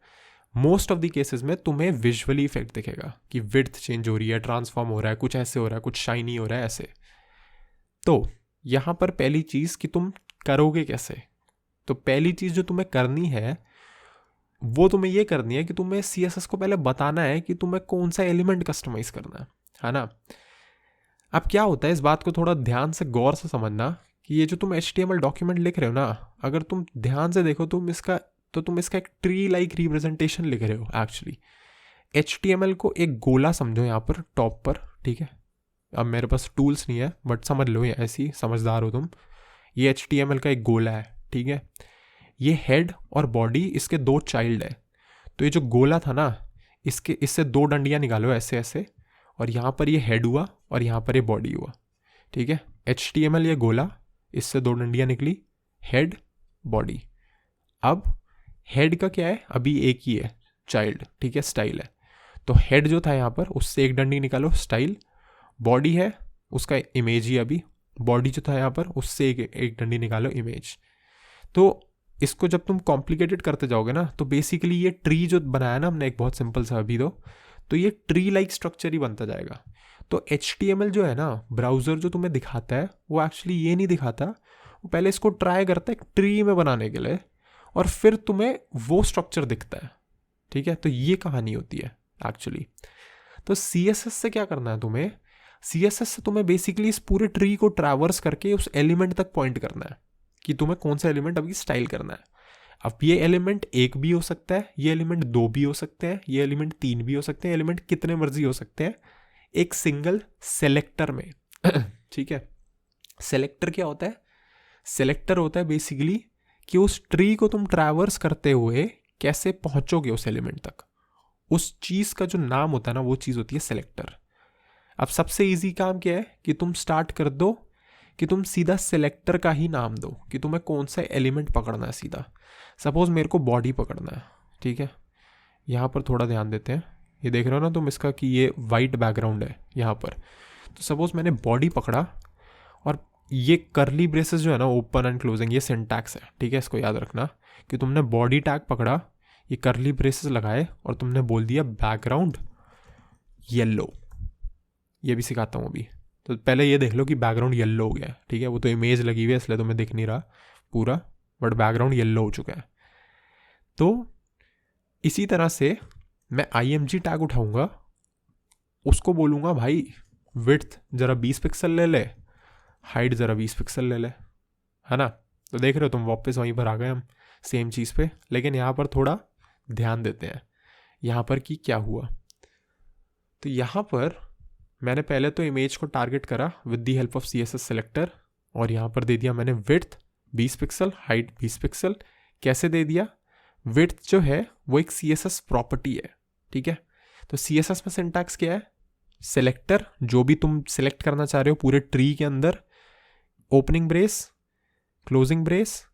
S1: मोस्ट ऑफ द केसेस में तुम्हें विजुअली इफेक्ट दिखेगा कि विड्थ चेंज हो रही है, ट्रांसफॉर्म हो रहा है, कुछ ऐसे हो रहा है, कुछ शाइनी हो रहा है, ऐसे। तो यहाँ पर पहली चीज़ कि तुम करोगे कैसे, तो पहली चीज़ जो तुम्हें करनी है वो तुम्हें ये करनी है कि तुम्हें CSS को पहले बताना है कि तुम्हें कौन सा एलिमेंट कस्टमाइज करना है ना। अब क्या होता है, इस बात को थोड़ा ध्यान से गौर से समझना कि ये जो तुम HTML डॉक्यूमेंट लिख रहे हो ना, अगर तुम ध्यान से देखो तुम इसका एक ट्री लाइक रिप्रेजेंटेशन लिख रहे हो एक्चुअली। HTML को एक गोला समझो यहाँ पर टॉप पर, ठीक है। अब मेरे पास टूल्स नहीं है बट समझ लो, ये ऐसी समझदार हो तुम, ये HTML का एक गोला है, ठीक है। ये हेड और बॉडी इसके दो चाइल्ड है। तो ये जो गोला था ना, इससे दो डंडियाँ निकालो ऐसे ऐसे, और यहाँ पर ये हेड हुआ और यहाँ पर ये बॉडी हुआ, ठीक है। HTML ये गोला, इससे दो डंडियाँ निकली, हेड बॉडी। अब हेड का क्या है, अभी एक ही है चाइल्ड, ठीक है, स्टाइल है। तो हेड जो था यहाँ पर उससे एक डंडी निकालो, स्टाइल। बॉडी है उसका इमेज ही, अभी बॉडी जो था यहाँ पर उससे एक डंडी निकालो, इमेज। तो इसको जब तुम कॉम्प्लिकेटेड करते जाओगे ना, तो बेसिकली ये ट्री जो बनाया ना हमने एक बहुत सिंपल सा अभी, तो ये ट्री लाइक स्ट्रक्चर ही बनता जाएगा। तो HTML जो है ना, ब्राउज़र जो तुम्हें दिखाता है वो एक्चुअली ये नहीं दिखाता, वो पहले इसको ट्राई करता है एक ट्री में बनाने के लिए, और फिर तुम्हें वो स्ट्रक्चर दिखता है, ठीक है। तो ये कहानी होती है एक्चुअली। तो CSS से क्या करना है तुम्हें, CSS से तुम्हें बेसिकली इस पूरे ट्री को ट्रैवर्स करके उस एलिमेंट तक पॉइंट करना है कि तुम्हें कौन सा एलिमेंट अभी स्टाइल करना है। अब ये एलिमेंट एक भी हो सकता है, ये एलिमेंट दो भी हो सकते हैं, ये एलिमेंट तीन भी हो सकते हैं, एलिमेंट कितने मर्जी हो सकते हैं एक सिंगल सेलेक्टर में ठीक है। सेलेक्टर क्या होता है? सेलेक्टर होता है बेसिकली कि उस ट्री को तुम ट्रैवर्स करते हुए कैसे पहुंचोगे उस एलिमेंट तक, उस चीज़ का जो नाम होता है ना वो चीज़ होती है सेलेक्टर। अब सबसे इजी काम क्या है कि तुम स्टार्ट कर दो कि तुम सीधा सेलेक्टर का ही नाम दो कि तुम्हें कौन सा एलिमेंट पकड़ना है सीधा। सपोज मेरे को बॉडी पकड़ना है, ठीक है। यहाँ पर थोड़ा ध्यान देते हैं, ये देख रहे हो ना तुम इसका कि ये वाइट बैकग्राउंड है यहाँ पर। तो सपोज मैंने बॉडी पकड़ा और ये करली ब्रेसेस जो है ना ओपन एंड क्लोजिंग ये सिंटैक्स है, ठीक है। इसको याद रखना कि तुमने बॉडी टैग पकड़ा, ये करली ब्रेसेस लगाए और तुमने बोल दिया बैकग्राउंड येलो। ये भी सिखाता हूँ अभी। तो पहले ये देख लो कि बैकग्राउंड येलो हो गया, ठीक है। वो तो इमेज लगी हुई है इसलिए तुम्हें दिख नहीं रहा पूरा, बट बैकग्राउंड येलो हो चुका है। तो इसी तरह से मैं IMG टैग उठाऊंगा, उसको बोलूँगा भाई विड्थ ज़रा 20 पिक्सल ले ले, हाइट ज़रा 20 पिक्सल ले ले, है ना। तो देख रहे हो तुम वापस वहीं पर आ गए हम सेम चीज़ पे। लेकिन यहाँ पर थोड़ा ध्यान देते हैं यहाँ पर कि क्या हुआ। तो यहाँ पर मैंने पहले तो इमेज को टारगेट करा with the help of CSS selector, और यहाँ पर दे दिया मैंने विड्थ 20 पिक्सल, हाइट 20 पिक्सल। कैसे दे दिया? विड्थ जो है वो एक CSS प्रॉपर्टी है, ठीक है। तो CSS में सिंटैक्स क्या है? सेलेक्टर, जो भी तुम सेलेक्ट करना चाह रहे हो पूरे ट्री के अंदर, ओपनिंग ब्रेस, क्लोजिंग ब्रेस,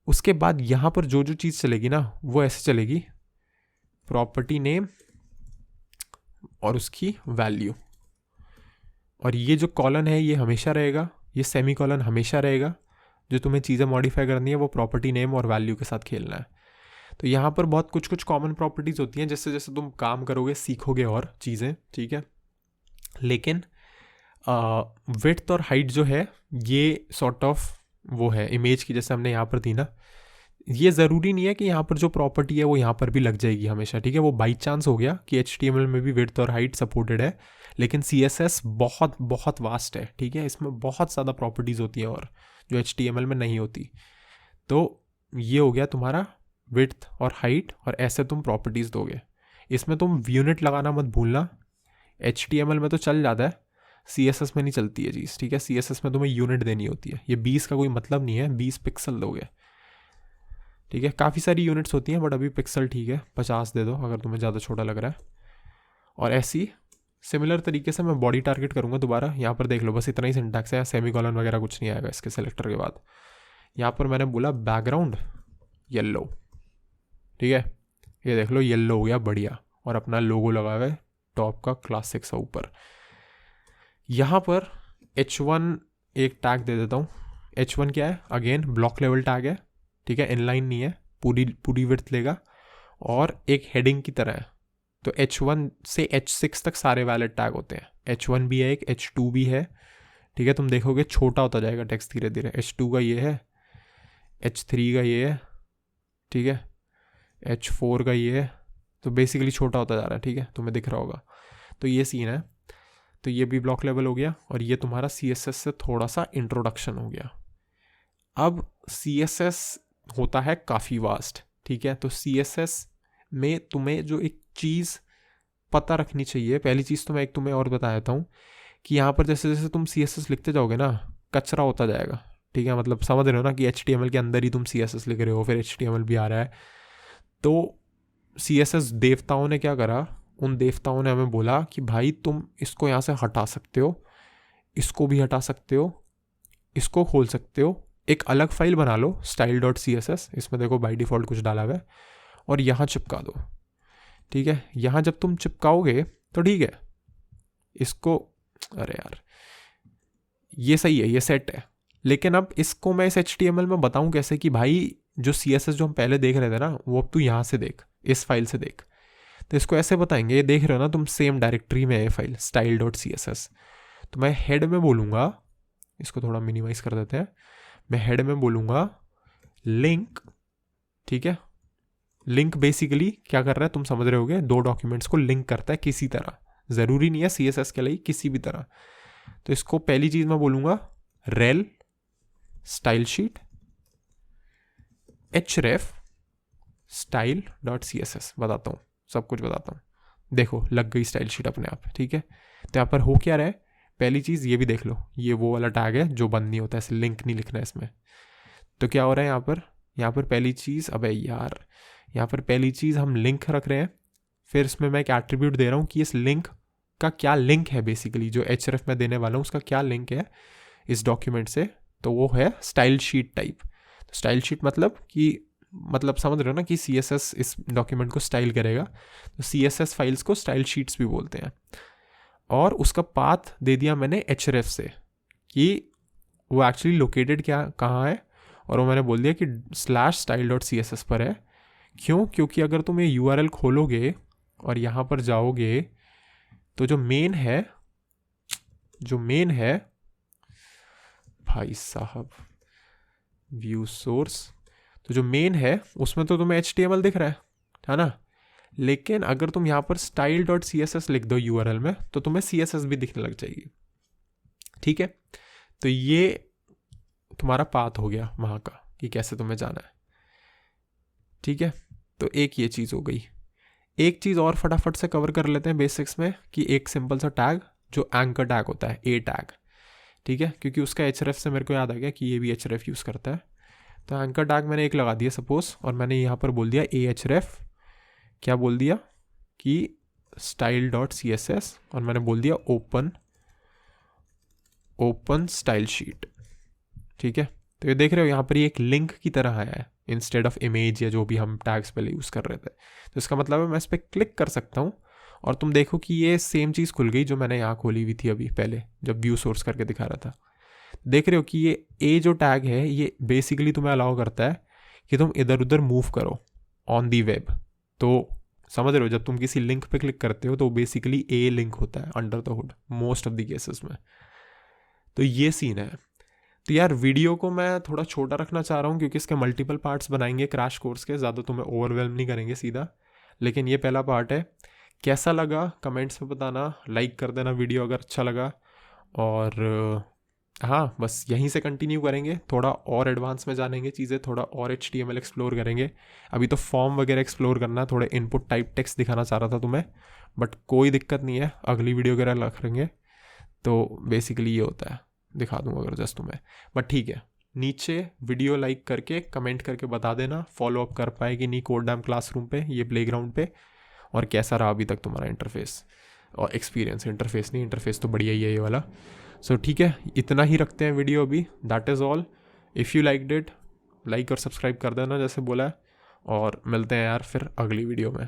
S1: उसके बाद यहाँ पर जो जो चीज़ चलेगी ना वो ऐसे चलेगी, प्रॉपर्टी नेम और उसकी वैल्यू। और ये जो कॉलन है ये हमेशा रहेगा, ये सेमी कॉलन हमेशा रहेगा। जो तुम्हें चीज़ें मॉडिफाई करनी है वो प्रॉपर्टी नेम और वैल्यू के साथ खेलना है। तो यहाँ पर बहुत कुछ कुछ कॉमन प्रॉपर्टीज़ होती हैं, जैसे जैसे तुम काम करोगे सीखोगे और चीज़ें, ठीक है। लेकिन विड्थ और हाइट जो है ये सॉर्ट ऑफ वो है इमेज की, जैसे हमने यहाँ पर थी ना, ये ज़रूरी नहीं है कि यहाँ पर जो प्रॉपर्टी है वो यहाँ पर भी लग जाएगी हमेशा, ठीक है। वो बाई चांस हो गया कि HTML में भी विड्थ और हाइट सपोर्टेड है, लेकिन CSS बहुत बहुत वास्ट है, ठीक है। इसमें बहुत ज़्यादा प्रॉपर्टीज़ होती हैं और जो HTML में नहीं होती। तो ये हो गया तुम्हारा विड्थ और हाइट, और ऐसे तुम प्रॉपर्टीज़ दोगे। इसमें तुम यूनिट लगाना मत भूलना। HTML में तो चल जाता है, CSS में नहीं चलती है चीज़, ठीक है। CSS में तुम्हें यूनिट देनी होती है। ये 20 का कोई मतलब नहीं है, 20 पिक्सल दोगे, ठीक है। काफ़ी सारी यूनिट्स होती हैं बट अभी पिक्सल ठीक है, 50 दे दो अगर तुम्हें ज़्यादा छोटा लग रहा है। और ऐसी सिमिलर तरीके से मैं बॉडी टारगेट करूँगा दोबारा। यहाँ पर देख लो बस इतना ही सिंटैक्स है, सेमीकोलन वगैरह कुछ नहीं आएगा इसके सेलेक्टर के बाद। यहाँ पर मैंने बोला बैकग्राउंड येलो, ठीक है। ये देख लो येलो हो गया, बढ़िया। और अपना लोगो लगा हुआ है टॉप का, क्लासिक सा ऊपर। यहाँ पर H1 एक टैग दे देता हूँ। H1 क्या है? अगेन ब्लॉक लेवल टैग है, ठीक है। इनलाइन नहीं है, पूरी विड्थ लेगा और एक हेडिंग की तरह है। तो H1 से H6 तक सारे वैलिड टैग होते हैं। H1 भी है, एक H2 भी है, ठीक है। तुम देखोगे छोटा होता जाएगा टेक्स्ट धीरे धीरे। H2 का ये है, H3 का ये है, ठीक है। H4 का ये है। तो बेसिकली छोटा होता जा रहा है, ठीक है, तुम्हें दिख रहा होगा। तो ये सीन है। तो ये भी ब्लॉक लेवल हो गया और ये तुम्हारा CSS से थोड़ा सा इंट्रोडक्शन हो गया। अब CSS होता है काफ़ी वास्ट, ठीक है। तो CSS में तुम्हें जो एक चीज़ पता रखनी चाहिए, पहली चीज़ तो मैं एक तुम्हें और बता देता हूँ कि यहाँ पर जैसे जैसे तुम CSS लिखते जाओगे ना कचरा होता जाएगा, ठीक है। मतलब समझ रहे हो ना कि HTML के अंदर ही तुम CSS लिख रहे हो, फिर HTML भी आ रहा है। तो CSS देवताओं ने क्या करा, उन देवताओं ने हमें बोला कि भाई तुम इसको यहाँ से हटा सकते हो, इसको भी हटा सकते हो, इसको खोल सकते हो, एक अलग फाइल बना लो style.css, इसमें देखो बाय डिफ़ॉल्ट कुछ डाला हुआ है, और यहाँ चिपका दो, ठीक है। यहाँ जब तुम चिपकाओगे तो ठीक है, इसको, अरे यार ये सही है, ये सेट है। लेकिन अब इसको मैं इस HTML में बताऊँ कैसे कि भाई जो CSS जो हम पहले देख रहे थे ना वो अब तू यहाँ से देख, इस फाइल से देख। तो इसको ऐसे बताएंगे, ये देख रहे हो ना तुम सेम डायरेक्टरी में है फाइल style.css। तो मैं हेड में बोलूँगा, इसको थोड़ा मिनिमाइज कर देते हैं, मैं हेड में बोलूँगा लिंक, ठीक है। लिंक बेसिकली क्या कर रहा है तुम समझ रहे होगे, दो डॉक्यूमेंट्स को लिंक करता है किसी तरह, ज़रूरी नहीं है CSS के लिए, किसी भी तरह। तो इसको पहली चीज़ मैं बोलूँगा rail style sheet href style.css, बताता हूँ, सब कुछ बताता हूँ। देखो लग गई स्टाइल शीट अपने आप, ठीक है। तो यहाँ पर हो क्या रहा है, पहली चीज़ ये भी देख लो, ये वो वाला टैग है जो बंद नहीं होता, ऐसे लिंक नहीं लिखना है इसमें। तो क्या हो रहा है यहाँ पर पहली चीज़, अबे यार यहाँ पर पहली चीज़ हम लिंक रख रहे हैं, फिर इसमें मैं एक एट्रीब्यूट दे रहा हूँ कि इस लिंक का क्या लिंक है, बेसिकली जो href मैं देने वाला हूँ उसका क्या लिंक है इस डॉक्यूमेंट से, तो वो है स्टाइल शीट टाइप। तो स्टाइल शीट मतलब समझ रहे हो ना कि CSS इस डॉक्यूमेंट को स्टाइल करेगा, तो CSS फाइल्स को स्टाइल शीट्स भी बोलते हैं। और उसका पाथ दे दिया मैंने href से कि वो एक्चुअली लोकेटेड कहाँ है, और वो मैंने बोल दिया कि /style.css पर है। क्यों? क्योंकि अगर तुम ये URL खोलोगे और यहाँ पर जाओगे तो जो मेन है भाई साहब व्यू सोर्स, तो जो मेन है उसमें तो तुम्हें HTML दिख रहा है ना, लेकिन अगर तुम यहाँ पर style.css लिख दो URL में तो तुम्हें CSS भी दिखने लग जाएगी। ठीक है, तो ये तुम्हारा पाथ हो गया वहाँ का कि कैसे तुम्हें जाना है। ठीक है, तो एक ये चीज़ हो गई। एक चीज़ और फटाफट से कवर कर लेते हैं बेसिक्स में कि एक सिंपल सा टैग जो एंकर टैग होता है, A टैग। ठीक है, क्योंकि उसका href से मेरे को याद आ गया कि ये भी href यूज़ करता है। तो एंकर टैग मैंने एक लगा दिया सपोज, और मैंने यहाँ पर बोल दिया ahref, क्या बोल दिया कि style.css, और मैंने बोल दिया ओपन स्टाइल शीट। ठीक है, तो ये देख रहे हो यहाँ पर ये एक लिंक की तरह आया है इंस्टेड ऑफ इमेज या जो भी हम टैग्स पहले यूज़ कर रहे थे। तो इसका मतलब है मैं इस पर क्लिक कर सकता हूँ और तुम देखो कि ये सेम चीज़ खुल गई जो मैंने यहाँ खोली हुई थी अभी पहले जब व्यू सोर्स करके दिखा रहा था। देख रहे हो कि ये ए जो टैग है ये बेसिकली तुम्हें अलाउ करता है कि तुम इधर उधर मूव करो ऑन दी वेब। तो समझ रहे हो, जब तुम किसी लिंक पे क्लिक करते हो तो बेसिकली ए लिंक होता है under the hood most of the cases में। तो ये सीन है। तो यार वीडियो को मैं थोड़ा छोटा रखना चाह रहा हूँ क्योंकि इसके मल्टीपल पार्ट्स बनाएंगे क्रैश कोर्स के, ज़्यादा तुम्हें ओवरवेल्म नहीं करेंगे सीधा। लेकिन ये पहला पार्ट है। कैसा लगा कमेंट्स में बताना, लाइक कर देना वीडियो अगर अच्छा लगा। और हाँ, बस यहीं से कंटिन्यू करेंगे, थोड़ा और एडवांस में जानेंगे चीज़ें, थोड़ा और HTML एक्सप्लोर करेंगे। अभी तो फॉर्म वगैरह एक्सप्लोर करना, थोड़े इनपुट टाइप टेक्स्ट दिखाना चाह रहा था तुम्हें, बट कोई दिक्कत नहीं है, अगली वीडियो वगैरह रखेंगे। तो बेसिकली ये होता है, दिखा दूँगा अगर जस्ट तुम्हें। बट ठीक है, नीचे वीडियो लाइक करके कमेंट करके बता देना फॉलो अप कर पाए कि नहीं कोडडैम क्लासरूम पे, ये प्लेग्राउंड पे, और कैसा रहा अभी तक तुम्हारा इंटरफेस और एक्सपीरियंस। इंटरफेस नहीं, इंटरफेस तो बढ़िया ही है ये वाला। सो ठीक है, इतना ही रखते हैं वीडियो अभी। That is all. If you like it, like और सब्सक्राइब कर देना जैसे बोला है, और मिलते हैं यार फिर अगली वीडियो में।